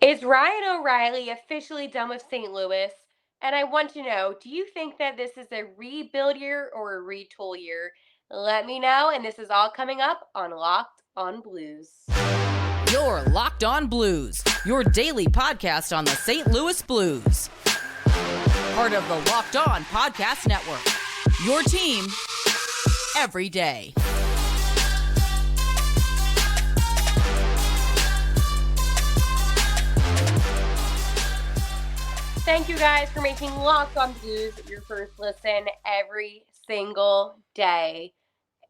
Is Ryan O'Reilly officially done with St. Louis? And I want to know, do you think that this is a rebuild year or a retool year? Let me know, and this is all coming up on Locked on Blues. You're Locked on Blues, your daily podcast on the St. Louis Blues. Part of the Locked On Podcast Network. Your team every day. Thank you guys for making Locked on Blues your first listen every single day.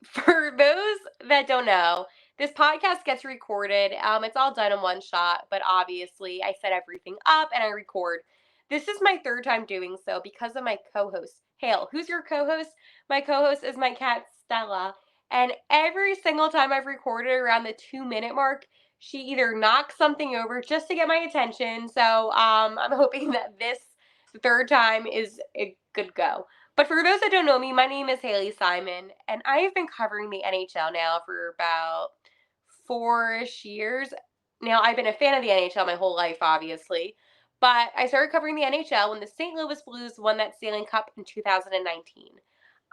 For those that don't know, this podcast gets recorded. It's all done in one shot, but obviously I set everything up and I record. This is my third time doing so because of my co-host, Hale. Who's your co-host? My co-host is my cat, Stella. And every single time I've recorded around the 2-minute mark, she either knocks something over just to get my attention. So I'm hoping that this third time is a good go. But for those that don't know me, my name is Haley Simon, and I have been covering the NHL now for about 4-ish years. Now, I've been a fan of the NHL my whole life, obviously, but I started covering the NHL when the St. Louis Blues won that Stanley Cup in 2019.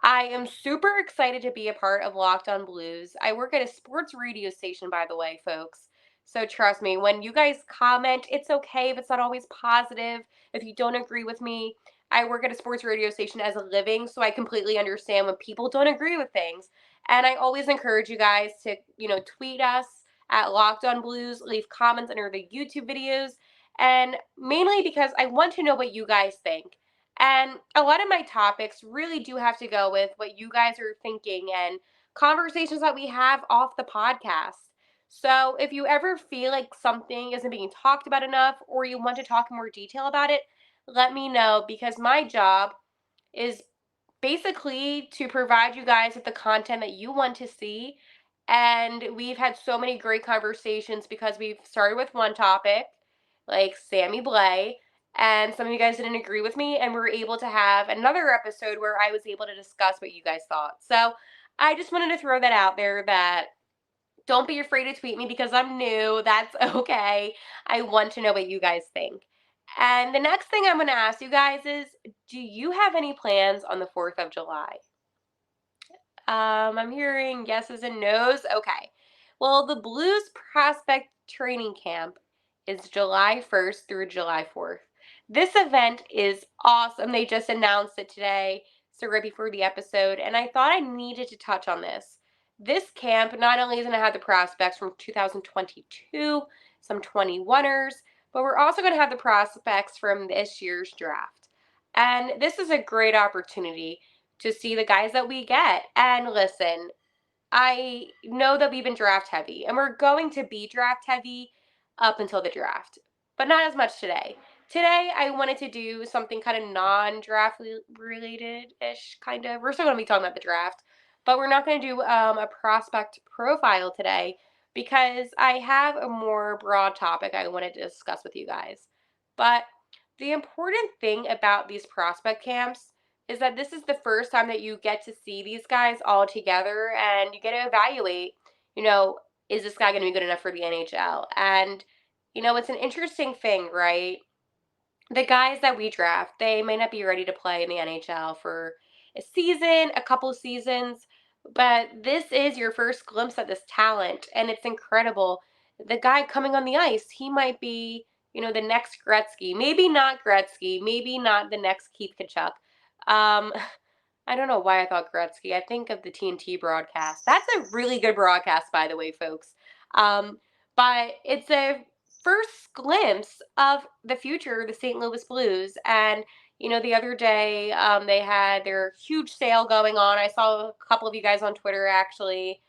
I am super excited to be a part of Locked on Blues. I work at a sports radio station, by the way, folks. So trust me, when you guys comment, it's okay if it's not always positive. If you don't agree with me, I work at a sports radio station as a living, so I completely understand when people don't agree with things. And I always encourage you guys to, tweet us at Locked on Blues, leave comments under the YouTube videos, and mainly because I want to know what you guys think. And a lot of my topics really do have to go with what you guys are thinking and conversations that we have off the podcast. So if you ever feel like something isn't being talked about enough or you want to talk in more detail about it, let me know because my job is basically to provide you guys with the content that you want to see. And we've had so many great conversations because we've started with one topic, like Sammy Blais, and some of you guys didn't agree with me, and we were able to have another episode where I was able to discuss what you guys thought. So I just wanted to throw that out there that don't be afraid to tweet me because I'm new. That's okay. I want to know what you guys think. And the next thing I'm going to ask you guys is, do you have any plans on the 4th of July? I'm hearing yeses and nos. Okay. Well, the Blues Prospect Training Camp is July 1st through July 4th. This event is awesome. They just announced it today, so right before the episode, and I thought I needed to touch on this. This camp not only is going to have the prospects from 2022, some 21ers, but we're also going to have the prospects from this year's draft. And this is a great opportunity to see the guys that we get. And listen, I know that we've been draft heavy, and we're going to be draft heavy up until the draft, but not as much today. Today, I wanted to do something kind of non-draft related-ish, kind of. We're still going to be talking about the draft, but we're not going to do a prospect profile today because I have a more broad topic I wanted to discuss with you guys. But the important thing about these prospect camps is that this is the first time that you get to see these guys all together and you get to evaluate, is this guy going to be good enough for the NHL? And, it's an interesting thing, right? The guys that we draft, they may not be ready to play in the NHL for a season, a couple seasons, but this is your first glimpse at this talent, and it's incredible. The guy coming on the ice, he might be, the next Gretzky. Maybe not Gretzky, maybe not the next Keith Kachuk. Um, I don't know why I thought Gretzky. I think of the TNT broadcast. That's a really good broadcast, by the way, folks. Um, but it's a first glimpse of the future of the St. Louis Blues. And, the other day they had their huge sale going on. I saw a couple of you guys on Twitter, actually,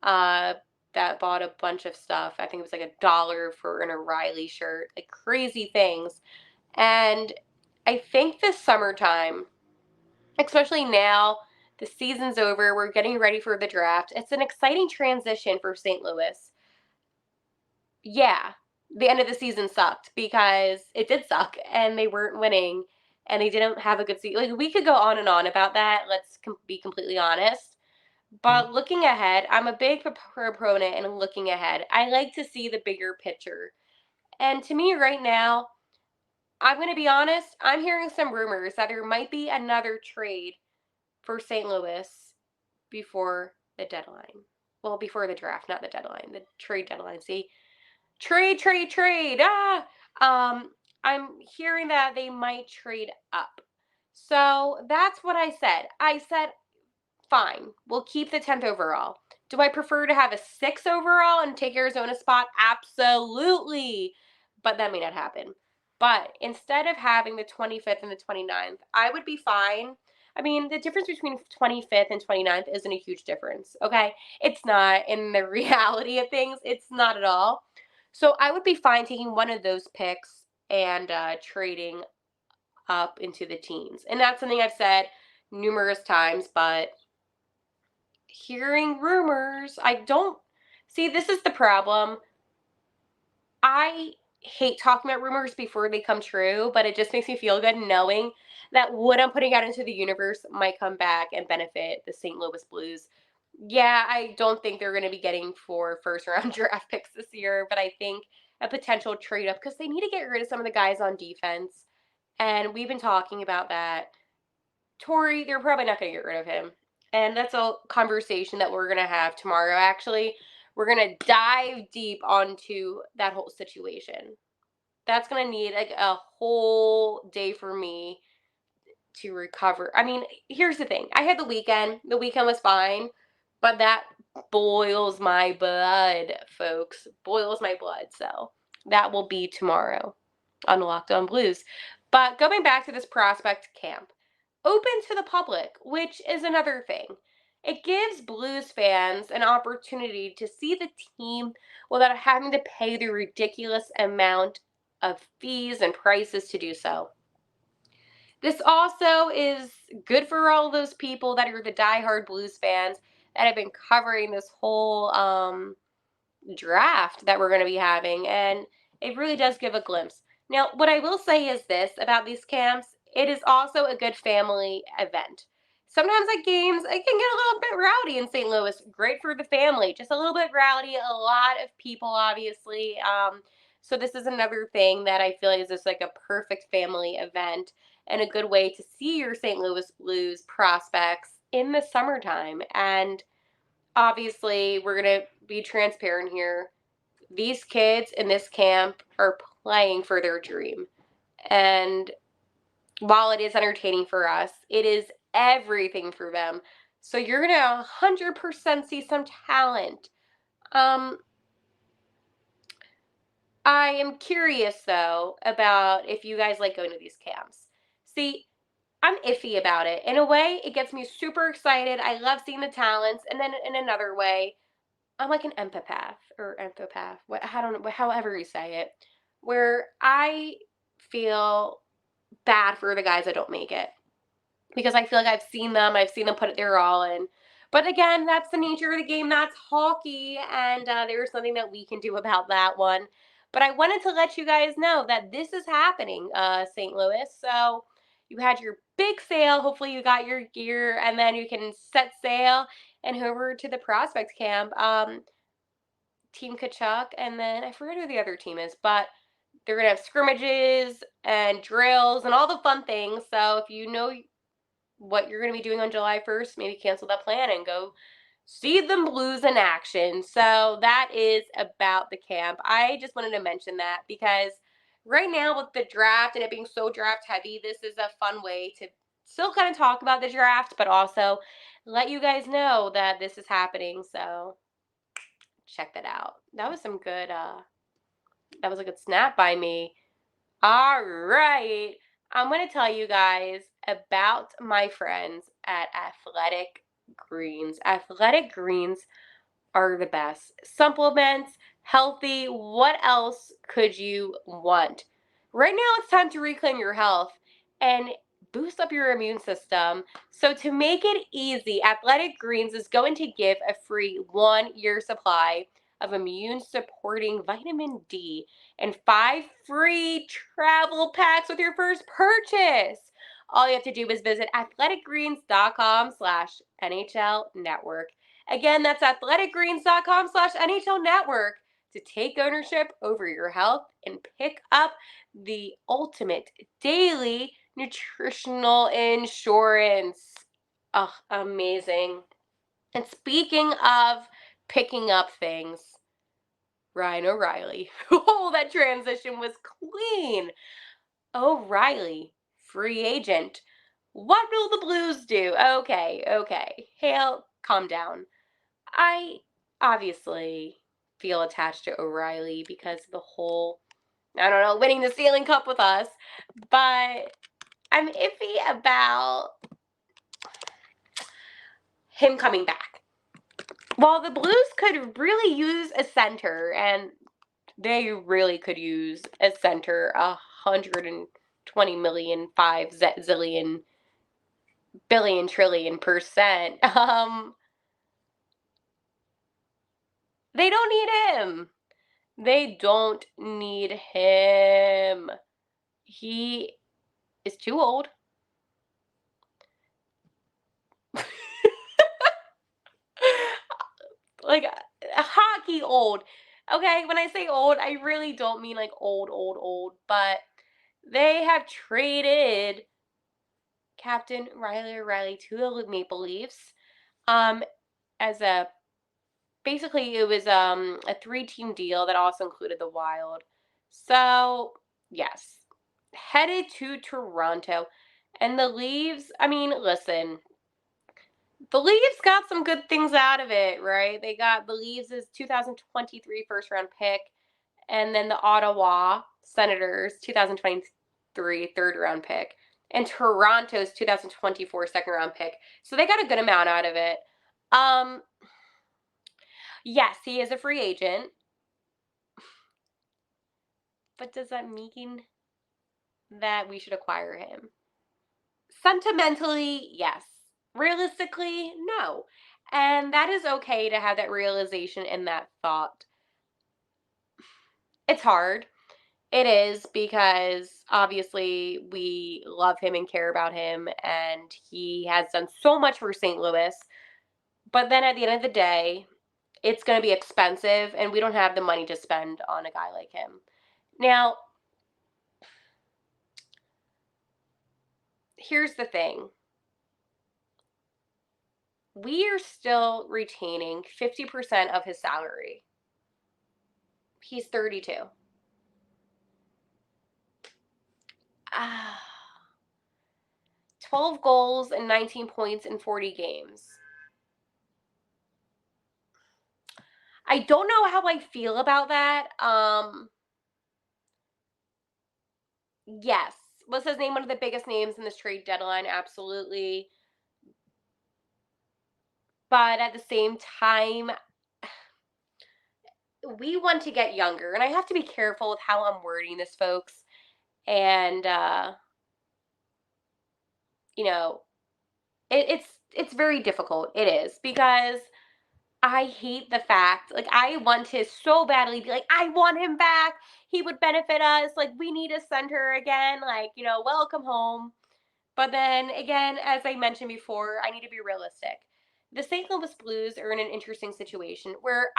that bought a bunch of stuff. I think it was like $1 for an O'Reilly shirt, like crazy things. And I think this summertime, especially now, the season's over, we're getting ready for the draft. It's an exciting transition for St. Louis. Yeah, the end of the season sucked because it did suck and they weren't winning and they didn't have a good season. Like, we could go on and on about that. Let's be completely honest. But looking ahead, I'm a big proponent in looking ahead. I like to see the bigger picture. And to me right now, I'm going to be honest, I'm hearing some rumors that there might be another trade for St. Louis before the deadline. Well, before the draft, not the deadline, the trade deadline. See, trade. I'm hearing that they might trade up. So that's what I said. I said, fine, we'll keep the 10th overall. Do I prefer to have a 6 overall and take Arizona's spot? Absolutely. But that may not happen. But instead of having the 25th and the 29th, I would be fine. I mean, the difference between 25th and 29th isn't a huge difference, okay? It's not in the reality of things. It's not at all. So I would be fine taking one of those picks and trading up into the teens. And that's something I've said numerous times, but hearing rumors, I don't see, this is the problem. I hate talking about rumors before they come true, but it just makes me feel good knowing that what I'm putting out into the universe might come back and benefit the St. Louis Blues. Yeah, I don't think they're going to be getting 4 first round draft picks this year, but I think a potential trade up because they need to get rid of some of the guys on defense. And we've been talking about that. Torey, they're probably not going to get rid of him. And that's a conversation that we're going to have tomorrow, actually. We're going to dive deep onto that whole situation. That's going to need like a whole day for me to recover. I mean, here's the thing. I had the weekend. The weekend was fine, but that boils my blood, folks. Boils my blood. So that will be tomorrow on Locked On Blues. But going back to this prospect camp, open to the public, which is another thing. It gives Blues fans an opportunity to see the team without having to pay the ridiculous amount of fees and prices to do so. This also is good for all those people that are the diehard Blues fans that have been covering this whole draft that we're going to be having, and it really does give a glimpse. Now, what I will say is this about these camps, it is also a good family event. Sometimes at games, it can get a little bit rowdy in St. Louis. Great for the family, just a little bit rowdy, a lot of people, obviously. So this is another thing that I feel is just like a perfect family event and a good way to see your St. Louis Blues prospects in the summertime. And obviously, we're going to be transparent here. These kids in this camp are playing for their dream. And while it is entertaining for us, it is everything for them. So you're going to 100% see some talent. I am curious, though, about if you guys like going to these camps. See, I'm iffy about it. In a way, it gets me super excited. I love seeing the talents. And then in another way, I'm like an empath or empath. I don't know, however you say it, where I feel bad for the guys that don't make it because I feel like I've seen them put their all in. But again, that's the nature of the game. That's hockey, and there's something that we can do about that one. But I wanted to let you guys know that this is happening, St. Louis. So you had your big sale. Hopefully you got your gear, and then you can set sail and head over to the prospect camp. Team Kachuk, and then I forget who the other team is, but they're going to have scrimmages and drills and all the fun things. So if you know what you're going to be doing on July 1st, maybe cancel that plan and go see the Blues in action. So that is about the camp. I just wanted to mention that because right now with the draft and it being so draft heavy, this is a fun way to still kind of talk about the draft, but also let you guys know that this is happening. So check that out. That was some good, that was a good snap by me. All right. I'm going to tell you guys about my friends at Athletic Greens. Athletic Greens are the best. Supplements, healthy, what else could you want? Right now it's time to reclaim your health and boost up your immune system. So to make it easy, Athletic Greens is going to give a free 1-year supply of immune supporting vitamin D and 5 free travel packs with your first purchase. All you have to do is visit athleticgreens.com/NHL Network. Again, that's athleticgreens.com/NHL Network to take ownership over your health and pick up the ultimate daily nutritional insurance. Oh, amazing. And speaking of picking up things, Ryan O'Reilly. Oh, that transition was clean. O'Reilly, free agent. What will the Blues do? Okay. Hale, calm down. I obviously feel attached to O'Reilly because of the whole, I don't know, winning the Stanley Cup with us, but I'm iffy about him coming back. While the Blues could really use a center, and they really could use a center 120 million, 5 zillion, billion, trillion %. They don't need him. They don't need him. He is too old. Like, hockey old. Okay, when I say old, I really don't mean like old, but they have traded Captain Riley O'Reilly to the Maple Leafs as a basically it was a 3-team deal that also included the Wild. So, yes, headed to Toronto. And the Leafs, I mean, listen, the Leafs got some good things out of it, right? They got the Leafs' 2023 first round pick, and then the Ottawa Senators 2023 third round pick, and Toronto's 2024 second round pick. So they got a good amount out of it. Yes, he is a free agent. But does that mean that we should acquire him? Sentimentally, yes. Realistically, no. And that is okay to have that realization and that thought. It's hard. It is, because obviously we love him and care about him, and he has done so much for St. Louis. But then at the end of the day, it's going to be expensive, and we don't have the money to spend on a guy like him. Now, here's the thing. We are still retaining 50% of his salary. He's 32. 12 goals and 19 points in 40 games. I don't know how I feel about that. Yes. Was his name one of the biggest names in this trade deadline? Absolutely. But at the same time, we want to get younger. And I have to be careful with how I'm wording this, folks. And, you know, it's very difficult. It is, because I hate the fact, like, I want to so badly be like, I want him back. He would benefit us. Like, we need a center again. Like, welcome home. But then again, as I mentioned before, I need to be realistic. The St. Louis Blues are in an interesting situation where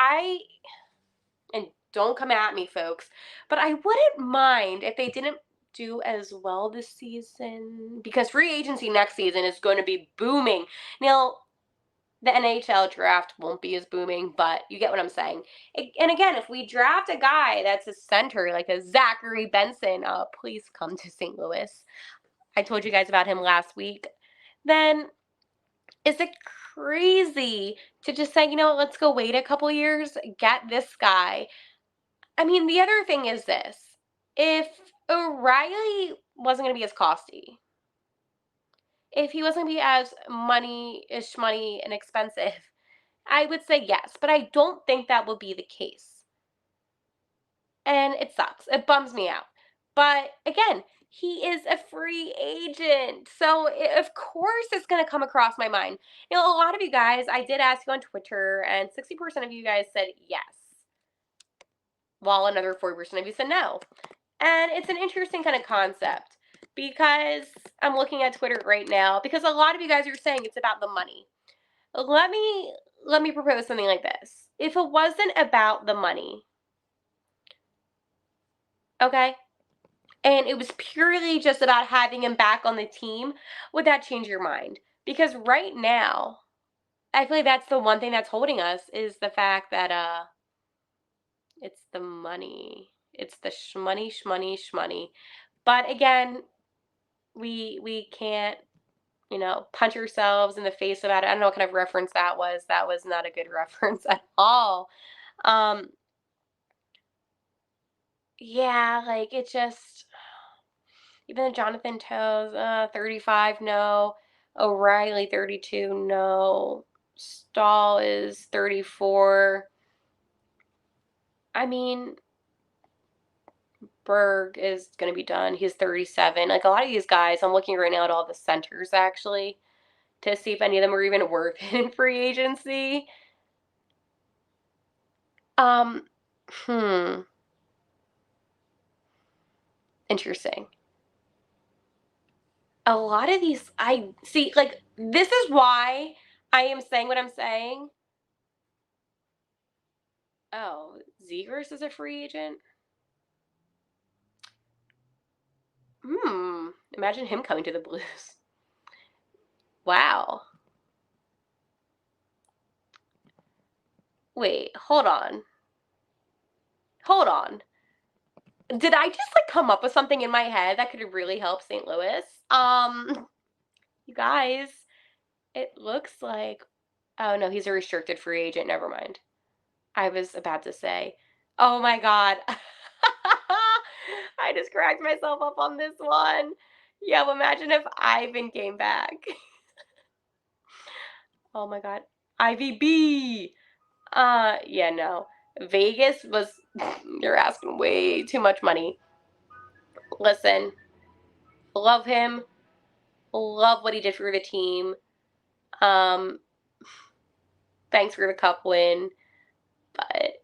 and don't come at me, folks, but I wouldn't mind if they didn't do as well this season, because free agency next season is going to be booming. Now, the NHL draft won't be as booming, but you get what I'm saying. And again, if we draft a guy that's a center, like a Zachary Benson, please come to St. Louis. I told you guys about him last week. Then is it crazy to just say, let's go wait a couple years, get this guy? I mean, the other thing is this. If O'Reilly wasn't going to be as costly, if he wasn't going to be as money and expensive, I would say yes. But I don't think that will be the case. And it sucks. It bums me out. But again, he is a free agent. So, of course, it's going to come across my mind. A lot of you guys, I did ask you on Twitter, and 60% of you guys said yes, while another 40% of you said no. And it's an interesting kind of concept, because I'm looking at Twitter right now, because a lot of you guys are saying it's about the money. Let me propose something like this. If it wasn't about the money, Okay? And it was purely just about having him back on the team, would that change your mind? Because right now, I feel like that's the one thing that's holding us is the fact that it's the money. It's the shmoney, shmoney, shmoney. But again, we can't, punch ourselves in the face about it. I don't know what kind of reference that was. That was not a good reference at all. Um, yeah, like it just even Jonathan Toews, 35, no. O'Reilly, 32, no. Stahl is 34. I mean, Berg is going to be done. He's 37. Like a lot of these guys, I'm looking right now at all the centers actually to see if any of them are even worth it in free agency. Um, hmm. Interesting. A lot of these, I see, like, this is why I am saying what I'm saying. Oh, Zegers is a free agent? Imagine him coming to the Blues. Wow. Wait, hold on. Hold on. Did I just like come up with something in my head that could really help St. Louis? You guys, it looks like, oh no, he's a restricted free agent. Never mind. I was about to say, oh my God. I just cracked myself up on this one. Yeah, well, imagine if Ivan came back. Oh my God. IVB. Yeah, no. Vegas was, you're asking way too much money. Listen, love him. Love what he did for the team. Um, Thanks for the cup win. But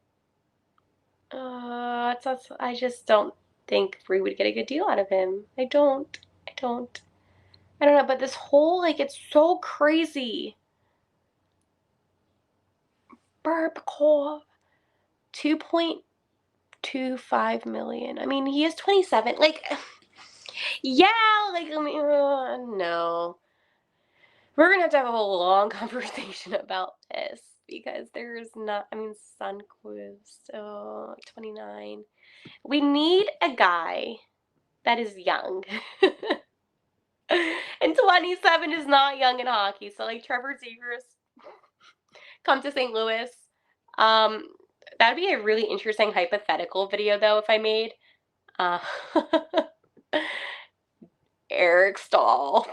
I just don't think we would get a good deal out of him. I don't. I don't. I don't know, but this whole, like, it's so crazy. Burbkov, 2.25 million. I mean, he is 27. Like, yeah, like, I mean, no. We're gonna have to have a whole long conversation about this because there's not, I mean, Sunquist, 29. We need a guy that is young. And 27 is not young in hockey. So, like, Trevor Zegras, come to St. Louis. Um, that would be a really interesting hypothetical video, though, if I made. Uh, Eric Stahl,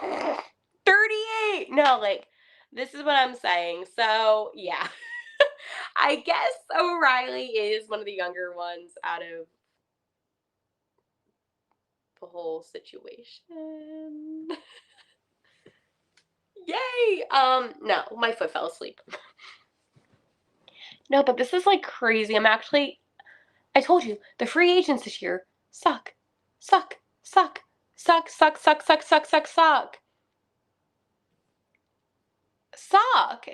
38. No, like, this is what I'm saying. So, yeah. I guess O'Reilly is one of the younger ones out of the whole situation. Yay! No, my foot fell asleep. No, but this is like crazy. I told you, the free agents this year suck. Suck. Suck. Suck, suck, suck, suck, suck, suck, suck. Suck.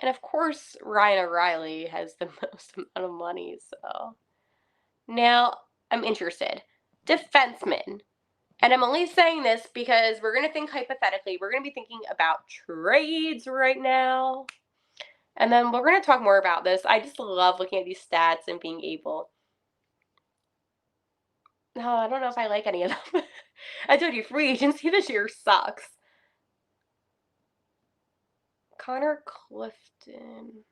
And of course, Ryan O'Reilly has the most amount of money, so. Now, I'm interested. Defensemen. And I'm only saying this because we're going to think hypothetically. We're going to be thinking about trades right now. And then we're going to talk more about this. I just love looking at these stats and being able. No, I don't know if I like any of them. I told you, free agency this year sucks. Connor Clifton.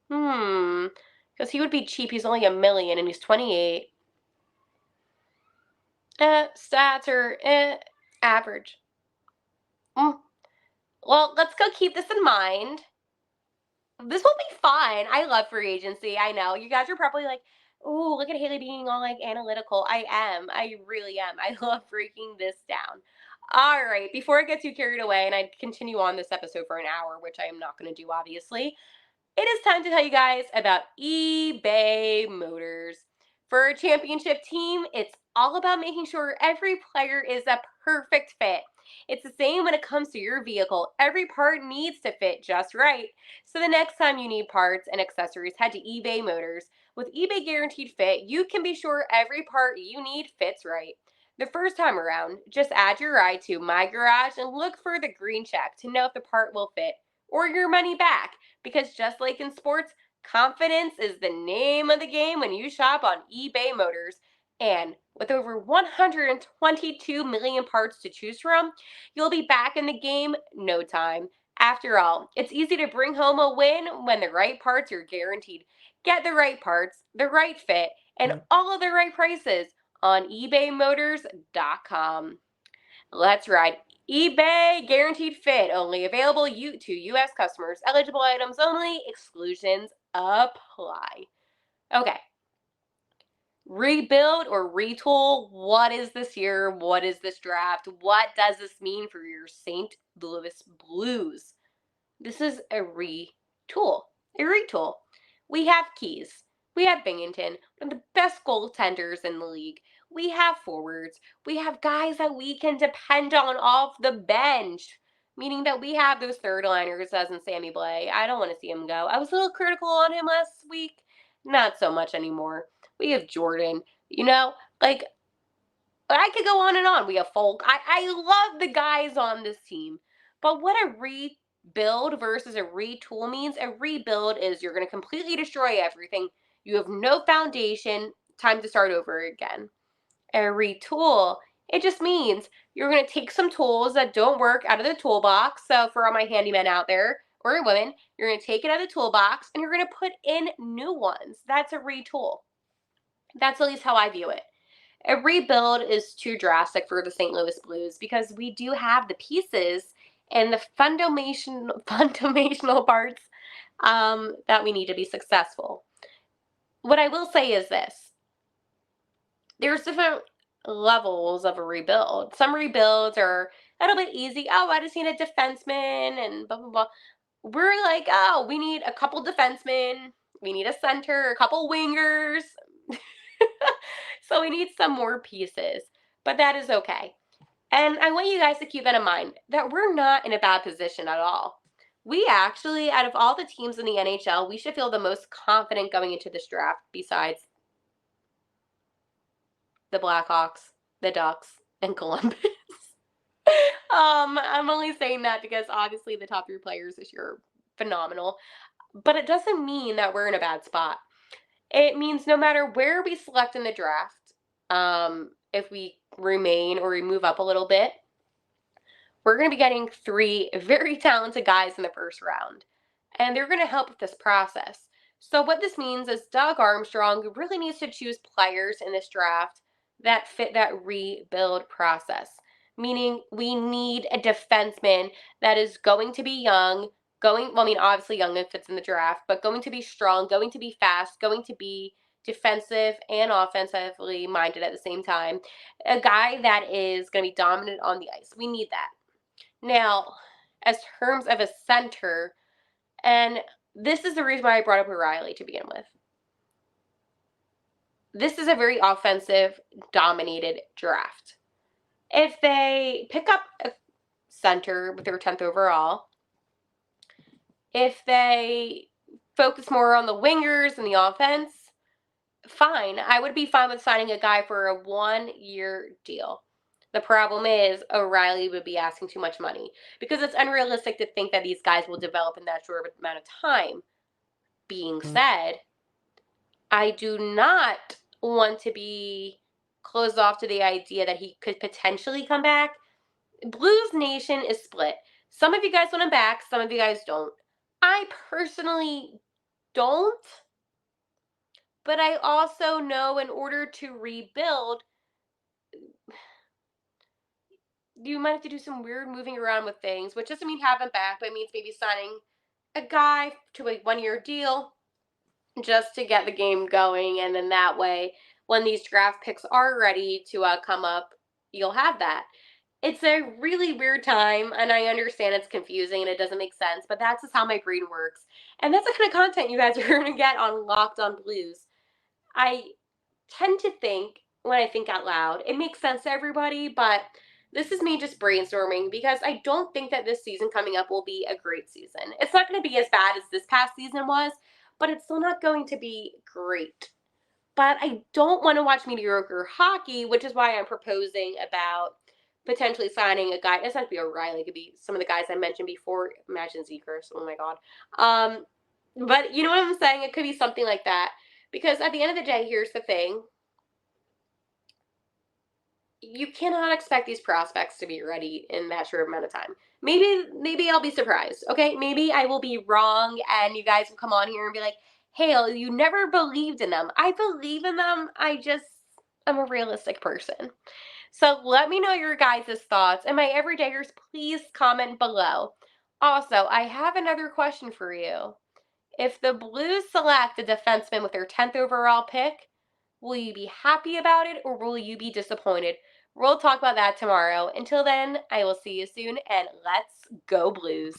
Because he would be cheap. He's only $1 million and he's 28. Stats are average. Well, let's go keep this in mind. This will be fun. I love free agency. I know. You guys are probably like, ooh, look at Haley being all like analytical. I am. I really am. I love breaking this down. All right. Before I get too carried away and I continue on this episode for an hour, which I am not going to do, obviously, it is time to tell you guys about eBay Motors. For a championship team, it's all about making sure every player is a perfect fit. It's the same when it comes to your vehicle. Every part needs to fit just right. So the next time you need parts and accessories, head to eBay Motors. With eBay Guaranteed Fit, you can be sure every part you need fits right. The first time around, just add your ride to My Garage and look for the green check to know if the part will fit or your money back. Because just like in sports, confidence is the name of the game when you shop on eBay Motors. And with over 122 million parts to choose from, you'll be back in the game no time. After all, it's easy to bring home a win when the right parts are guaranteed. Get the right parts, the right fit, and all of the right prices on ebaymotors.com. Let's ride. eBay Guaranteed Fit, only available to U.S. customers. Eligible items only. Exclusions apply. Okay. Rebuild or retool. What is this year? What is this draft? What does this mean for your St. Louis Blues? This is a retool. A retool. We have Keys. We have Binghamton, one of the best goaltenders in the league. We have forwards. We have guys that we can depend on off the bench, meaning that we have those third liners, as in Sammy Blais. I don't want to see him go. I was a little critical on him last week. Not so much anymore. We have Jordan. Like, I could go on and on. We have Folk. I love the guys on this team. But what a rebuild versus a retool means, a rebuild is you're going to completely destroy everything. You have no foundation. Time to start over again. A retool, it just means you're going to take some tools that don't work out of the toolbox. So for all my handymen out there, or women, you're going to take it out of the toolbox and you're going to put in new ones. That's a retool. That's at least how I view it. A rebuild is too drastic for the St. Louis Blues because we do have the pieces and the fundamental parts that we need to be successful. What I will say is this. There's different levels of a rebuild. Some rebuilds are a little bit easy. Oh, I just need a defenseman and blah, blah, blah. We're like, oh, we need a couple defensemen. We need a center, a couple wingers. So we need some more pieces, but that is okay. And I want you guys to keep that in mind, that we're not in a bad position at all. We actually, out of all the teams in the NHL, we should feel the most confident going into this draft besides the Blackhawks, the Ducks, and Columbus. I'm only saying that because obviously the top 3 players this year are phenomenal, but it doesn't mean that we're in a bad spot. It means no matter where we select in the draft, if we remain or we move up a little bit, we're going to be getting 3 very talented guys in the first round. And they're going to help with this process. So what this means is Doug Armstrong really needs to choose players in this draft that fit that rebuild process. Meaning we need a defenseman that is going to be young, obviously young if it's in the draft, but going to be strong, going to be fast, going to be defensive and offensively minded at the same time. A guy that is going to be dominant on the ice. We need that. Now, as terms of a center, and this is the reason why I brought up O'Reilly to begin with. This is a very offensive, dominated draft. If they pick up a center with their 10th overall, if they focus more on the wingers and the offense, fine. I would be fine with signing a guy for a 1-year deal. The problem is O'Reilly would be asking too much money because it's unrealistic to think that these guys will develop in that short amount of time. Being said, I do not want to be closed off to the idea that he could potentially come back. Blues Nation is split. Some of you guys want him back, some of you guys don't. I personally don't, but I also know in order to rebuild, you might have to do some weird moving around with things, which doesn't mean have him back, but it means maybe signing a guy to a 1-year deal just to get the game going. And then that way, when these draft picks are ready to come up, you'll have that. It's a really weird time, and I understand it's confusing and it doesn't make sense, but that's just how my brain works. And that's the kind of content you guys are going to get on Locked on Blues. I tend to think, when I think out loud, it makes sense to everybody, but this is me just brainstorming because I don't think that this season coming up will be a great season. It's not going to be as bad as this past season was, but it's still not going to be great. But I don't want to watch mediocre hockey, which is why I'm proposing about potentially signing a guy. It doesn't have to be O'Reilly. It could be some of the guys I mentioned before. Imagine Zekers. Oh my God. But you know what I'm saying? It could be something like that. Because at the end of the day, here's the thing. You cannot expect these prospects to be ready in that short amount of time. Maybe I'll be surprised. Okay, maybe I will be wrong, and you guys will come on here and be like, "Hale, you never believed in them." I believe in them. I'm a realistic person. So let me know your guys' thoughts, and my everydayers, please comment below. Also, I have another question for you. If the Blues select a defenseman with their 10th overall pick, will you be happy about it or will you be disappointed? We'll talk about that tomorrow. Until then, I will see you soon and let's go Blues.